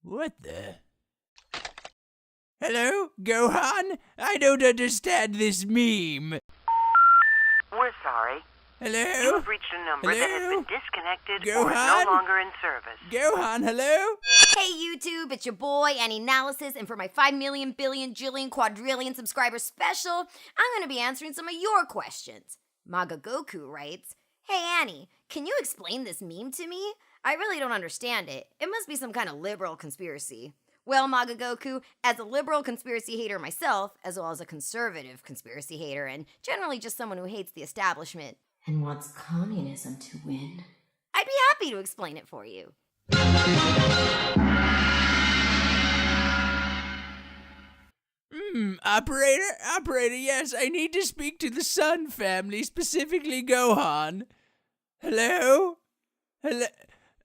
What the? Hello, Gohan? I don't understand this meme. We're sorry. Hello? You have reached a number that has Hello? been disconnected Gohan? or is no longer in service. Gohan, hello? Hey YouTube, it's your boy Aninalysis, and for my 5 million, billion, jillion, quadrillion subscriber special, I'm gonna be answering some of your questions. Maga Goku writes, "Hey Annie, can you explain this meme to me? I really don't understand it. It must be some kind of liberal conspiracy." Well, Maga Goku, as a liberal conspiracy hater myself, as well as a conservative conspiracy hater, and generally just someone who hates the establishment and wants communism to win, I'd be happy to explain it for you. Operator, yes, I need to speak to the Sun family, specifically Gohan. Hello?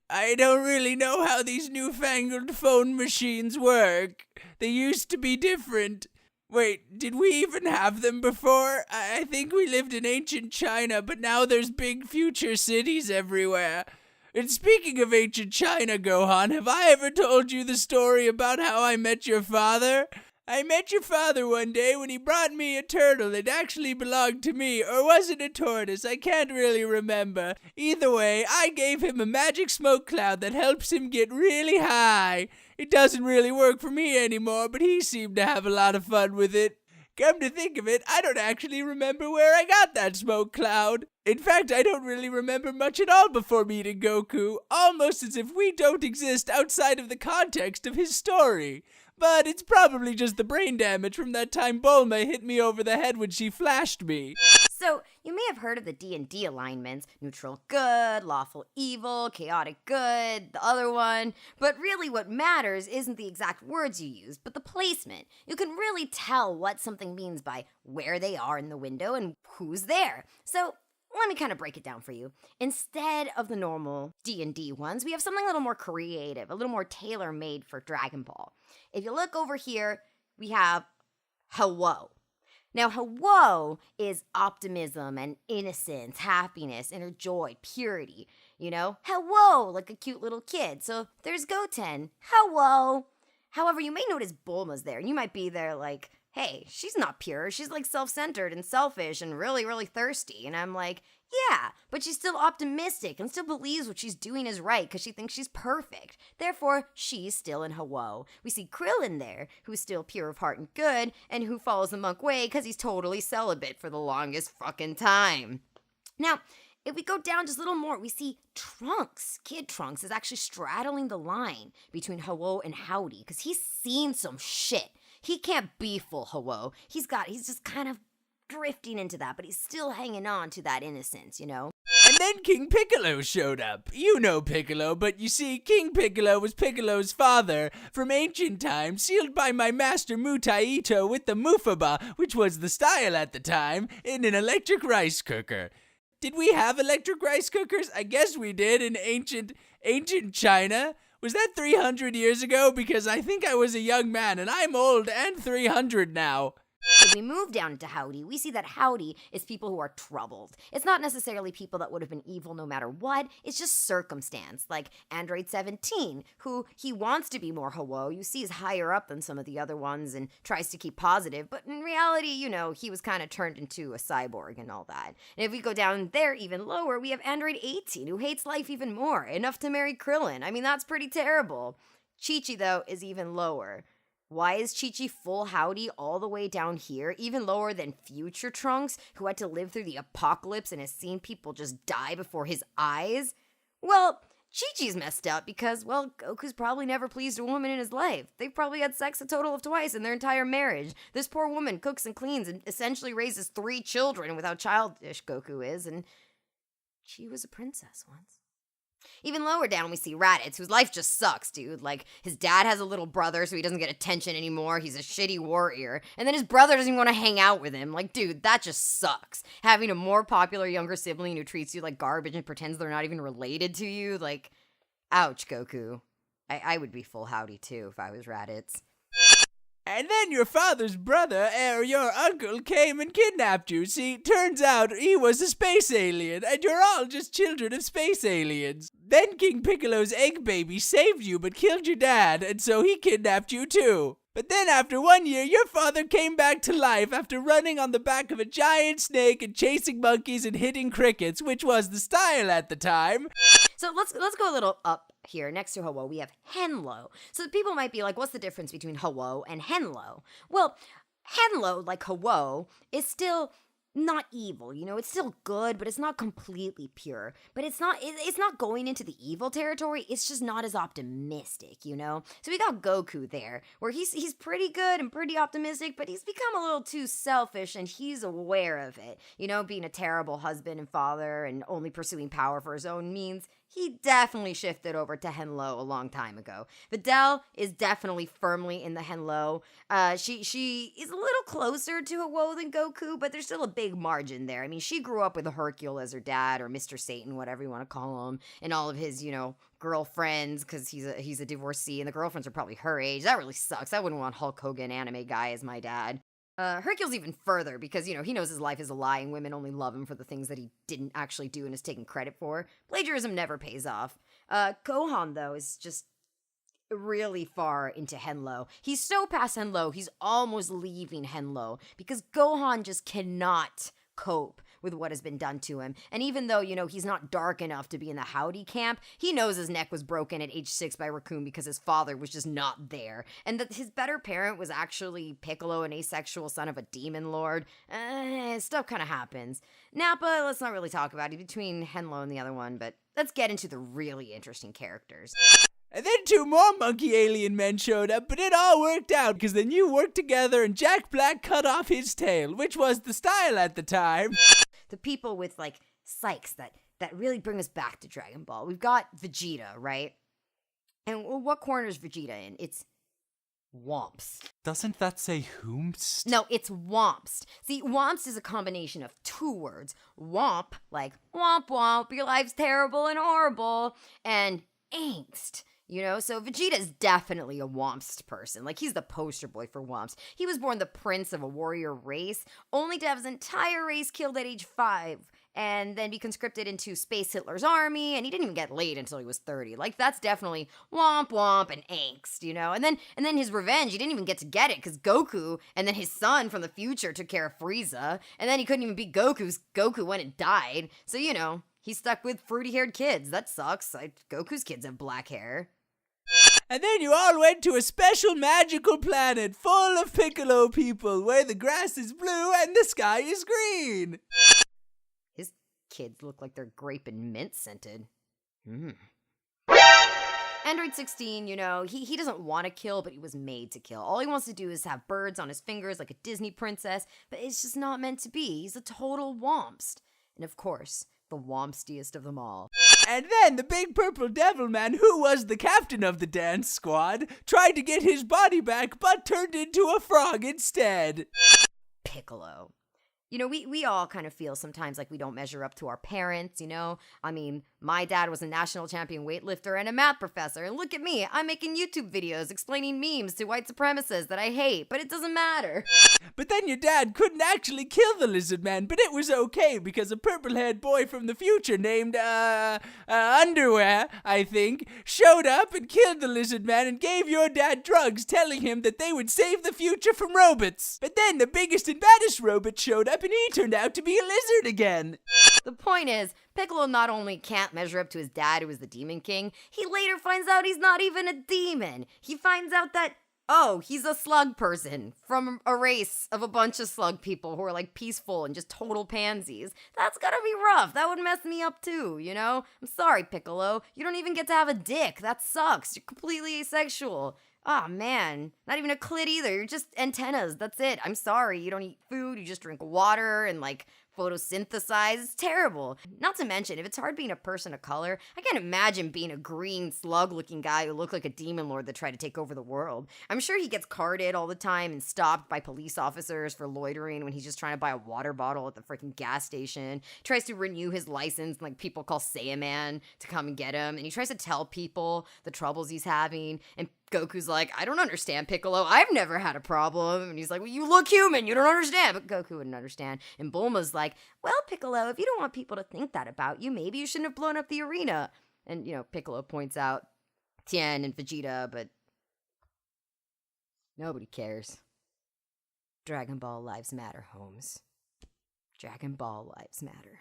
I don't really know how these newfangled phone machines work. They used to be different. Wait, did we even have them before? I think we lived in ancient China, but now there's big future cities everywhere. And speaking of ancient China, Gohan, have I ever told you the story about how I met your father? I met your father one day when he brought me a turtle that actually belonged to me, or was it a tortoise? I can't really remember. Either way, I gave him a magic smoke cloud that helps him get really high. It doesn't really work for me anymore, but he seemed to have a lot of fun with it. Come to think of it, I don't actually remember where I got that smoke cloud. In fact, I don't really remember much at all before meeting Goku, almost as if we don't exist outside of the context of his story. But it's probably just the brain damage from that time Bulma hit me over the head when she flashed me. So, you may have heard of the D&D alignments, neutral good, lawful evil, chaotic good, the other one, but really what matters isn't the exact words you use, but the placement. You can really tell what something means by where they are in the window and who's there. So, let me kind of break it down for you. Instead of the normal D&D ones, we have something a little more creative, a little more tailor-made for Dragon Ball. If you look over here, we have hello. Now, hello is optimism and innocence, happiness, inner joy, purity. You know, hello, like a cute little kid. So there's Goten, hello. However, you may notice Bulma's there, and you might be there like, hey, she's not pure. She's like self-centered and selfish and really, really thirsty. And I'm like, yeah, but she's still optimistic and still believes what she's doing is right because she thinks she's perfect. Therefore, she's still in Hello. We see Krillin there, who's still pure of heart and good, and who follows the monk way because he's totally celibate for the longest fucking time. Now, if we go down just a little more, we see Trunks. Kid Trunks is actually straddling the line between Hello and Howdy because he's seen some shit. He can't be full hello. He's just kind of drifting into that, but he's still hanging on to that innocence, you know? And then King Piccolo showed up. You know Piccolo, but you see, King Piccolo was Piccolo's father from ancient times, sealed by my master Mutai Ito with the Mufaba, which was the style at the time, in an electric rice cooker. Did we have electric rice cookers? I guess we did in ancient China. Was that 300 years ago? Because I think I was a young man, and I'm old and 300 now. If we move down into Howdy, we see that Howdy is people who are troubled. It's not necessarily people that would have been evil no matter what, it's just circumstance, like Android 17, who he wants to be more hello. You see he's higher up than some of the other ones and tries to keep positive, but in reality, you know, he was kind of turned into a cyborg and all that. And if we go down there even lower, we have Android 18, who hates life even more, enough to marry Krillin. I mean, that's pretty terrible. Chi-Chi, though, is even lower. Why is Chi-Chi full Howdy all the way down here, even lower than future Trunks, who had to live through the apocalypse and has seen people just die before his eyes? Well, Chi-Chi's messed up because, well, Goku's probably never pleased a woman in his life. They've probably had sex a total of twice in their entire marriage. This poor woman cooks and cleans and essentially raises 3 children with how childish Goku is, and she was a princess once. Even lower down, we see Raditz, whose life just sucks, dude. Like, his dad has a little brother, so he doesn't get attention anymore. He's a shitty warrior. And then his brother doesn't even want to hang out with him. Like, dude, that just sucks. Having a more popular younger sibling who treats you like garbage and pretends they're not even related to you. Like, ouch, Goku. I would be full Howdy, too, if I was Raditz. And then your father's brother, or your uncle, came and kidnapped you. See, turns out he was a space alien, and you're all just children of space aliens. Then King Piccolo's egg baby saved you but killed your dad, and so he kidnapped you too. But then after 1 year, your father came back to life after running on the back of a giant snake and chasing monkeys and hitting crickets, which was the style at the time. So let's go a little up here. Next to Ho-Oh, we have Henlo. So people might be like, what's the difference between Ho-Oh and Henlo? Well, Henlo, like Ho-Oh, is still not evil, it's still good, but it's not completely pure. But it's not going into the evil territory, it's just not as optimistic, So we got Goku there, where he's pretty good and pretty optimistic, but he's become a little too selfish, and he's aware of it. Being a terrible husband and father and only pursuing power for his own means. He definitely shifted over to Henlo a long time ago. Videl is definitely firmly in the Henlo. She is a little closer to Ho-Oh than Goku, but there's still a big margin there. I mean, she grew up with Hercule as her dad, or Mr. Satan, whatever you want to call him, and all of his, girlfriends, because he's a divorcee, and the girlfriends are probably her age. That really sucks. I wouldn't want Hulk Hogan anime guy as my dad. Hercule's even further because, he knows his life is a lie and women only love him for the things that he didn't actually do and is taking credit for. Plagiarism never pays off. Gohan, though, is just really far into Henlo. He's so past Henlo, he's almost leaving Henlo because Gohan just cannot cope with what has been done to him. And even though, he's not dark enough to be in the Howdy camp, he knows his neck was broken at age 6 by Raccoon because his father was just not there. And that his better parent was actually Piccolo, an asexual son of a demon lord. Stuff kind of happens. Nappa, let's not really talk about it between Henlo and the other one, but let's get into the really interesting characters. And then 2 more monkey alien men showed up, but it all worked out because then you worked together and Jack Black cut off his tail, which was the style at the time. The people with, psychs that really bring us back to Dragon Ball. We've got Vegeta, right? And what corner is Vegeta in? It's whomps. Doesn't that say whomps? No, it's whomps. See, whomps is a combination of 2 words. Whomp, like womp womp, your life's terrible and horrible, and angst. So Vegeta is definitely a whomps person. He's the poster boy for whomps. He was born the prince of a warrior race, only to have his entire race killed at age 5, and then be conscripted into Space Hitler's army, and he didn't even get laid until he was 30. That's definitely womp womp and angst, And then his revenge, he didn't even get to get it, because Goku, and then his son from the future took care of Frieza, and then he couldn't even beat Goku when it died, so he's stuck with fruity-haired kids. That sucks. Goku's kids have black hair. And then you all went to a special magical planet full of Piccolo people where the grass is blue and the sky is green. His kids look like they're grape and mint scented. Android 16, he doesn't want to kill, but he was made to kill. All he wants to do is have birds on his fingers like a Disney princess, but it's just not meant to be. He's a total whompst. And of course, the wompstiest of them all. And then the big purple devil man, who was the captain of the dance squad, tried to get his body back, but turned into a frog instead. Piccolo. We all kind of feel sometimes like we don't measure up to our parents, I mean, my dad was a national champion weightlifter and a math professor, and look at me, I'm making YouTube videos explaining memes to white supremacists that I hate, but it doesn't matter. But then your dad couldn't actually kill the lizard man, but it was okay because a purple-haired boy from the future named, Underwear, I think, showed up and killed the lizard man and gave your dad drugs telling him that they would save the future from robots. But then the biggest and baddest robot showed up and he turned out to be a lizard again. The point is, Piccolo not only can't measure up to his dad, who was the Demon King, he later finds out he's not even a demon. He finds out that, he's a slug person from a race of a bunch of slug people who are peaceful and just total pansies. That's gotta be rough. That would mess me up too, I'm sorry, Piccolo. You don't even get to have a dick. That sucks. You're completely asexual. Oh, man. Not even a clit either. You're just antennas. That's it. I'm sorry. You don't eat food. You just drink water and, photosynthesize. It's terrible. Not to mention, if it's hard being a person of color, I can't imagine being a green slug-looking guy who looked like a demon lord that tried to take over the world. I'm sure he gets carded all the time and stopped by police officers for loitering when he's just trying to buy a water bottle at the freaking gas station. Tries to renew his license, and people call Saiyaman to come and get him, and he tries to tell people the troubles he's having, and Goku's like, I don't understand, Piccolo. I've never had a problem. And he's like, well, you look human. You don't understand. But Goku wouldn't understand. And Bulma's like, well, Piccolo, if you don't want people to think that about you, maybe you shouldn't have blown up the arena. And, Piccolo points out Tien and Vegeta, but nobody cares. Dragon Ball lives matter, Holmes. Dragon Ball lives matter.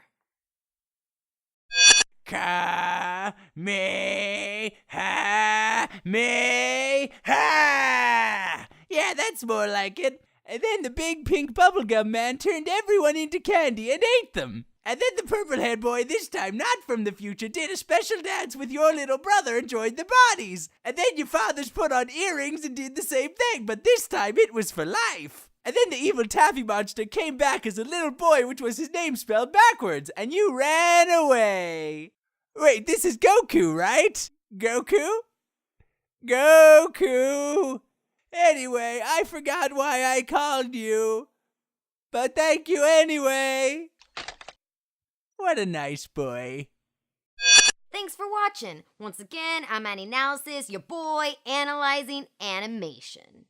Ka me ha me ha. Yeah, that's more like it. And then the big pink bubblegum man turned everyone into candy and ate them. And then the purple-haired boy, this time not from the future, did a special dance with your little brother and joined the bodies. And then your fathers put on earrings and did the same thing, but this time it was for life. And then the evil taffy monster came back as a little boy, which was his name spelled backwards, and you ran away. Wait, this is Goku, right? Goku? Goku! Anyway, I forgot why I called you. But thank you anyway. What a nice boy. Thanks for watching. Once again, I'm Aninalysis, your boy analyzing animation.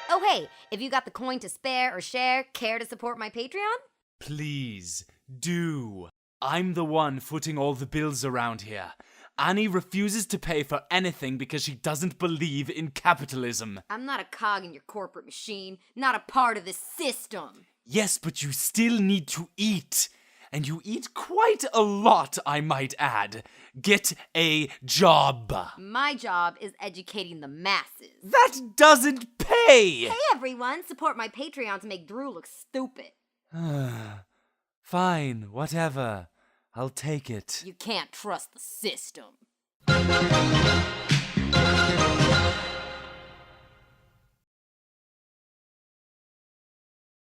Oh hey, if you got the coin to spare or share, care to support my Patreon? Please, do. I'm the one footing all the bills around here. Annie refuses to pay for anything because she doesn't believe in capitalism. I'm not a cog in your corporate machine, not a part of the system. Yes, but you still need to eat. And you eat quite a lot, I might add. Get a job. My job is educating the masses. That doesn't pay! Hey everyone, support my Patreon to make Drew look stupid. Fine, whatever. I'll take it. You can't trust the system.